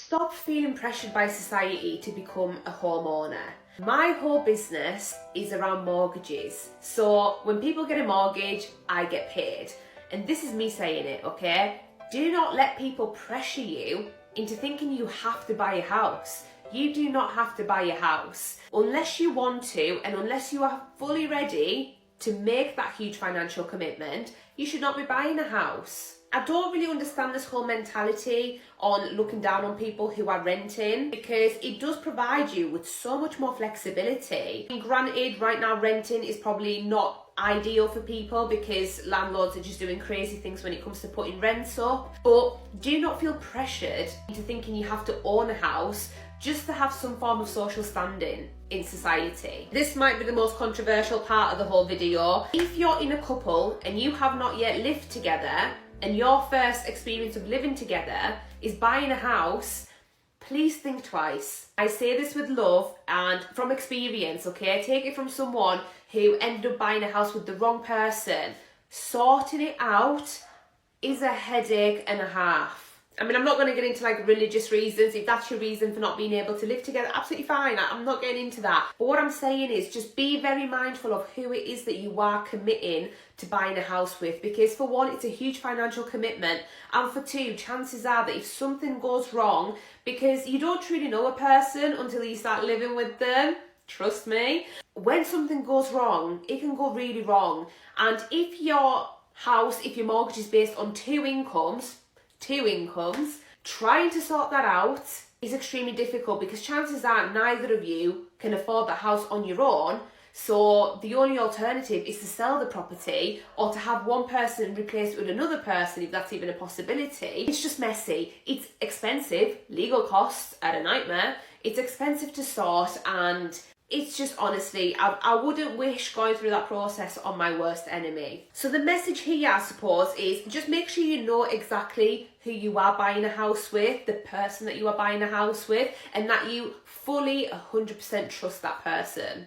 Stop feeling pressured by society to become a homeowner. My whole business is around mortgages. So when people get a mortgage, I get paid. And this is me saying it, okay? Do not let people pressure you into thinking you have to buy a house. You do not have to buy a house. Unless you want to, and unless you are fully ready to make that huge financial commitment, you should not be buying a house. I don't really understand this whole mentality on looking down on people who are renting, because it does provide you with so much more flexibility. And granted, right now renting is probably not ideal for people because landlords are just doing crazy things when it comes to putting rents up, but do not feel pressured into thinking you have to own a house just to have some form of social standing in society. This might be the most controversial part of the whole video. If you're in a couple and you have not yet lived together, and your first experience of living together is buying a house, please think twice. I say this with love and from experience, okay? Take it from someone who ended up buying a house with the wrong person. Sorting it out is a headache and a half. I mean, I'm not going to get into like religious reasons. If that's your reason for not being able to live together, absolutely fine. I'm not getting into that. But what I'm saying is just be very mindful of who it is that you are committing to buying a house with. Because for one, it's a huge financial commitment. And for two, chances are that if something goes wrong, because you don't truly know a person until you start living with them, trust me, when something goes wrong, it can go really wrong. And if your house, if your mortgage is based on two incomes, trying to sort that out is extremely difficult because chances are neither of you can afford the house on your own. So the only alternative is to sell the property or to have one person replaced with another person, if that's even a possibility. It's just messy. It's expensive. Legal costs are a nightmare. It's expensive to sort, and it's just, honestly, I wouldn't wish going through that process on my worst enemy. So the message here, I suppose, is just make sure you know exactly who you are buying a house with, the person that you are buying a house with, and that you fully 100% trust that person.